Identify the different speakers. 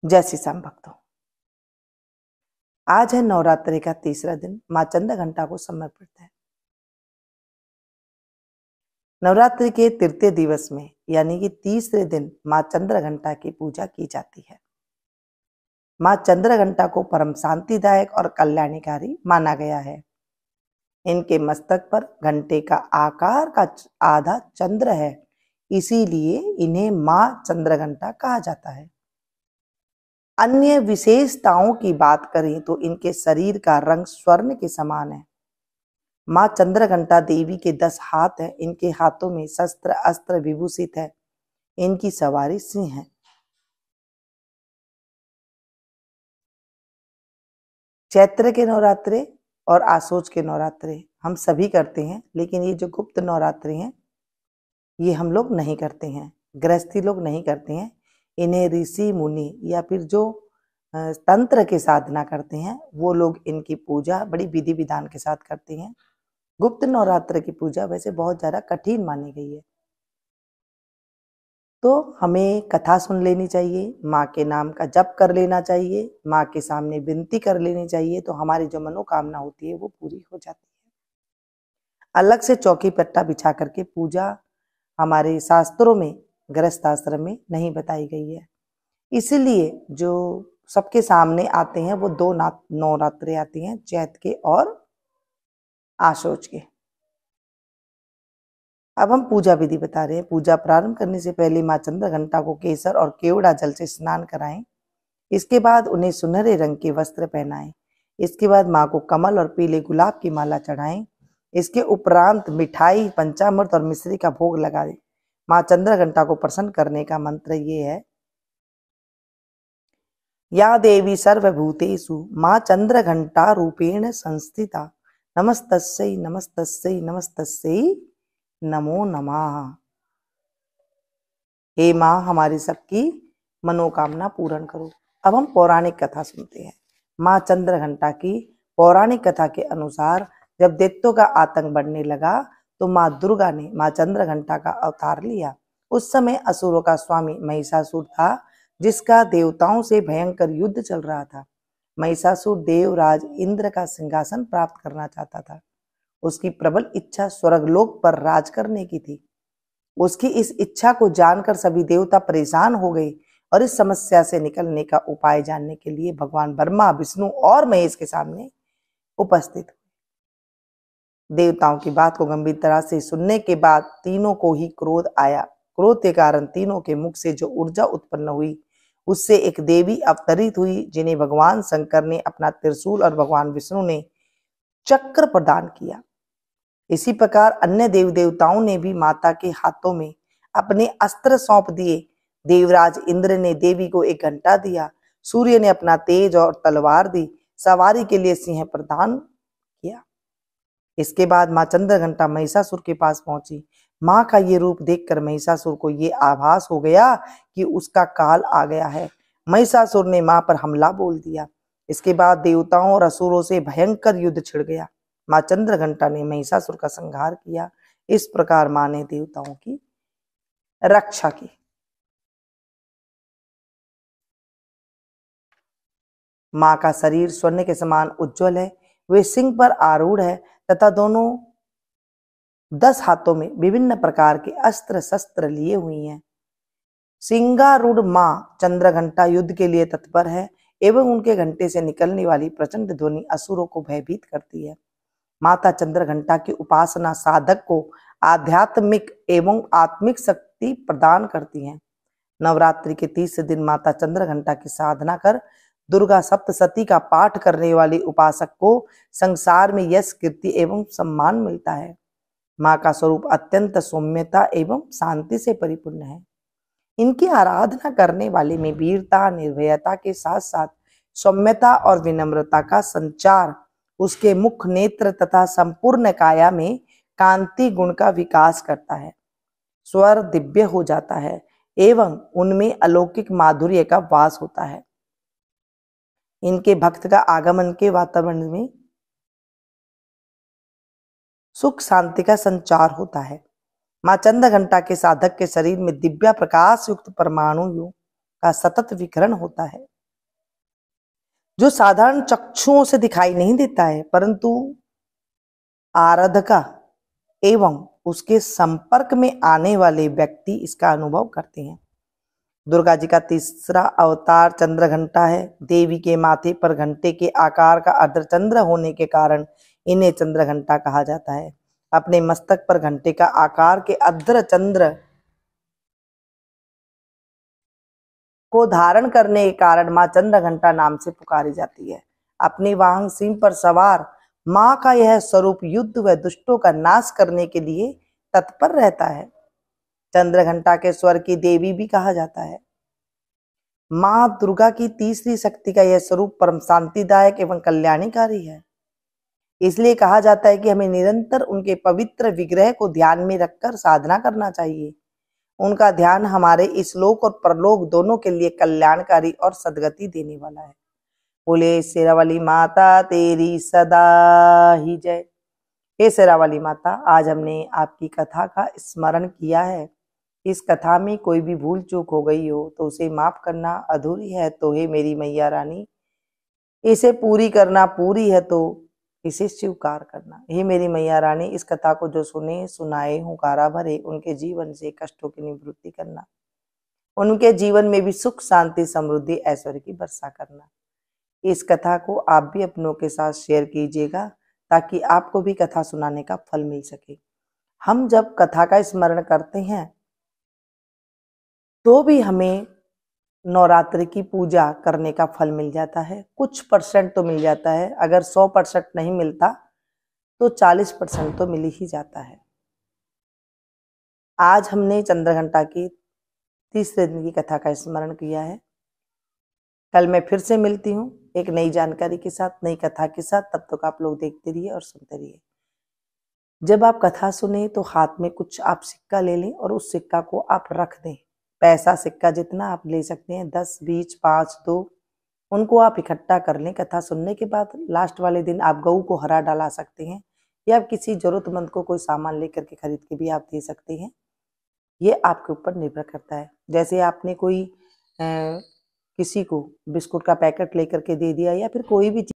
Speaker 1: जय श्री श्याम भक्तों, आज है नवरात्रि का तीसरा दिन। माँ चंद्र घंटा को समर्पित है। नवरात्रि के तृतीय दिवस में यानी कि तीसरे दिन माँ चंद्र घंटा की पूजा की जाती है। माँ चंद्र घंटा को परम शांतिदायक और कल्याणकारी माना गया है। इनके मस्तक पर घंटे का आकार का आधा चंद्र है, इसीलिए इन्हें माँ चंद्र घंटा कहा जाता है। अन्य विशेषताओं की बात करें तो इनके शरीर का रंग स्वर्ण के समान है। माँ चंद्रघंटा देवी के 10 हाथ है। इनके हाथों में शस्त्र अस्त्र विभूषित है। इनकी सवारी सिंह है। चैत्र के नवरात्रे और आसोज के नवरात्रे हम सभी करते हैं, लेकिन ये जो गुप्त नवरात्रे हैं ये हम लोग नहीं करते हैं, गृहस्थी लोग नहीं करते हैं। इन्हें ऋषि मुनि या फिर जो तंत्र के साधना करते हैं वो लोग इनकी पूजा बड़ी विधि विधान के साथ करते हैं। गुप्त नवरात्र की पूजा वैसे बहुत ज्यादा कठिन मानी गई है, तो हमें कथा सुन लेनी चाहिए, माँ के नाम का जप कर लेना चाहिए, माँ के सामने विनती कर लेनी चाहिए, तो हमारी जो मनोकामना होती है वो पूरी हो जाती है। अलग से चौकी पट्टा बिछा करके पूजा हमारे शास्त्रों में, गृहस्थ आश्रम में नहीं बताई गई है। इसीलिए जो सबके सामने आते हैं वो 2 नवरात्रे आती हैं, चैत के और आशोज के। अब हम पूजा विधि बता रहे हैं। पूजा प्रारंभ करने से पहले माँ चंद्र घंटा को केसर और केवड़ा जल से स्नान कराएं। इसके बाद उन्हें सुनहरे रंग के वस्त्र पहनाएं। इसके बाद माँ को कमल और पीले गुलाब की माला चढ़ाएं। इसके उपरांत मिठाई, पंचामृत और मिश्री का भोग लगा दें। माँ चंद्र घंटा को प्रसन्न करने का मंत्र ये है, या देवी सर्वभूतेषु माँ चंद्र घंटा रूपेण संस्थिता नमस्तस्यै नमस्तस्यै नमस्तस्यै नमो नमः। हे माँ, हमारी सबकी मनोकामना पूर्ण करो। अब हम पौराणिक कथा सुनते हैं। माँ चंद्र घंटा की पौराणिक कथा के अनुसार जब दैत्यों का आतंक बढ़ने लगा तो माँ दुर्गा ने माँ चंद्र घंटा का अवतार लिया। उस समय असुरों का स्वामी महिषासुर था, जिसका देवताओं से भयंकर युद्ध चल रहा था। महिषासुर देवराज इंद्र का सिंहासन प्राप्त करना चाहता था। उसकी प्रबल इच्छा स्वर्गलोक पर राज करने की थी। उसकी इस इच्छा को जानकर सभी देवता परेशान हो गए और इस समस्या से निकलने का उपाय जानने के लिए भगवान ब्रह्मा, विष्णु और महेश के सामने उपस्थित हुए। देवताओं की बात को गंभीर तरह से सुनने के बाद तीनों को ही क्रोध आया। क्रोध के कारण तीनों के मुख से जो ऊर्जा उत्पन्न हुई उससे एक देवी अवतरित हुई, जिन्हें भगवान शंकर ने अपना त्रिशूल और भगवान विष्णु ने चक्र प्रदान किया। इसी प्रकार अन्य देव देवताओं ने भी माता के हाथों में अपने अस्त्र सौंप दिए। देवराज इंद्र ने देवी को एक घंटा दिया। सूर्य ने अपना तेज और तलवार दी। सवारी के लिए सिंह प्रदान किया। इसके बाद माँ चंद्र घंटा महिषासुर के पास पहुंची। माँ का ये रूप देखकर महिषासुर को ये आभास हो गया कि उसका काल आ गया है। महिषासुर ने माँ पर हमला बोल दिया। इसके बाद देवताओं और असुरों से भयंकर युद्ध छिड़ गया। माँ चंद्र घंटा ने महिषासुर का संहार किया। इस प्रकार माँ ने देवताओं की रक्षा की। माँ का शरीर स्वर्ण के समान उज्जवल है। वे सिंह पर आरूढ़ है तथा दोनों 10 हाथों में विभिन्न प्रकार के अस्त्र शस्त्र लिए हुई हैं। सिंगारूढ़ माँ चंद्र घंटा युद्ध के लिए तत्पर है एवं उनके घंटे से निकलने वाली प्रचंड ध्वनि असुरों को भयभीत करती है। माता चंद्र घंटा की उपासना साधक को आध्यात्मिक एवं आत्मिक शक्ति प्रदान करती है। नवरात्रि के तीसरे दिन माता चंद्र घंटा की साधना कर दुर्गा सप्तशती का पाठ करने वाले उपासक को संसार में यश, कीर्ति एवं सम्मान मिलता है। माँ का स्वरूप अत्यंत सौम्यता एवं शांति से परिपूर्ण है। इनकी आराधना करने वाले में वीरता, निर्भयता के साथ साथ सौम्यता और विनम्रता का संचार, उसके मुख, नेत्र तथा संपूर्ण काया में कांति गुण का विकास करता है। स्वर दिव्य हो जाता है एवं उनमें अलौकिक माधुर्य का वास होता है। इनके भक्त का आगमन के वातावरण में सुख शांति का संचार होता है। माँ चंद्र घंटा के साधक के शरीर में दिव्य प्रकाश युक्त परमाणु का सतत विकिरण होता है, जो साधारण चक्षुओं से दिखाई नहीं देता है, परंतु आराधका एवं उसके संपर्क में आने वाले व्यक्ति इसका अनुभव करते हैं। दुर्गा जी का तीसरा अवतार चंद्रघंटा है। देवी के माथे पर घंटे के आकार का अर्धचंद्र होने के कारण इन्हें चंद्रघंटा कहा जाता है। अपने मस्तक पर घंटे का आकार के अर्धचंद्र को धारण करने के कारण मां चंद्रघंटा नाम से पुकारी जाती है। अपने वाहन सिंह पर सवार मां का यह स्वरूप युद्ध व दुष्टों का नाश करने के लिए तत्पर रहता है। चंद्रघंटा के स्वर की देवी भी कहा जाता है। मां दुर्गा की तीसरी शक्ति का यह स्वरूप परम शांतिदायक एवं कल्याणकारी है। इसलिए कहा जाता है कि हमें निरंतर उनके पवित्र विग्रह को ध्यान में रखकर साधना करना चाहिए। उनका ध्यान हमारे इस लोक और परलोक दोनों के लिए कल्याणकारी और सद्गति देने वाला है। बोले शेरावाली माता तेरी सदा ही जय। हे शेरावाली माता, आज हमने आपकी कथा का स्मरण किया है। इस कथा में कोई भी भूल चूक हो गई हो तो उसे माफ करना, अधूरी है तो हे मेरी मैया रानी इसे पूरी करना, पूरी है तो इसे स्वीकार करना। हे मेरी मैया रानी, इस कथा को जो सुने सुनाए हुंकारा भरे उनके जीवन से कष्टों की निवृत्ति करना, उनके जीवन में भी सुख शांति समृद्धि ऐश्वर्य की वर्षा करना। इस कथा को आप भी अपनों के साथ शेयर कीजिएगा ताकि आपको भी कथा सुनाने का फल मिल सके। हम जब कथा का स्मरण करते हैं तो भी हमें नवरात्रि की पूजा करने का फल मिल जाता है। कुछ परसेंट तो मिल जाता है, अगर 100% नहीं मिलता तो 40% तो मिल ही जाता है। आज हमने चंद्रघंटा की तीसरे दिन की कथा का स्मरण किया है। कल मैं फिर से मिलती हूँ एक नई जानकारी के साथ, नई कथा के साथ। तब तक आप लोग देखते रहिए और सुनते रहिए। जब आप कथा सुने तो हाथ में कुछ आप सिक्का ले लें और उस सिक्का को आप रख दें। पैसा सिक्का जितना आप ले सकते हैं, 10, 20, 5, 2, उनको आप इकट्ठा कर लें। कथा सुनने के बाद लास्ट वाले दिन आप गऊ को हरा डाला सकते हैं या आप किसी जरूरतमंद को कोई सामान लेकर के खरीद के भी आप दे सकते हैं। ये आपके ऊपर निर्भर करता है। जैसे आपने कोई किसी को बिस्कुट का पैकेट लेकर के दे दिया या फिर कोई भी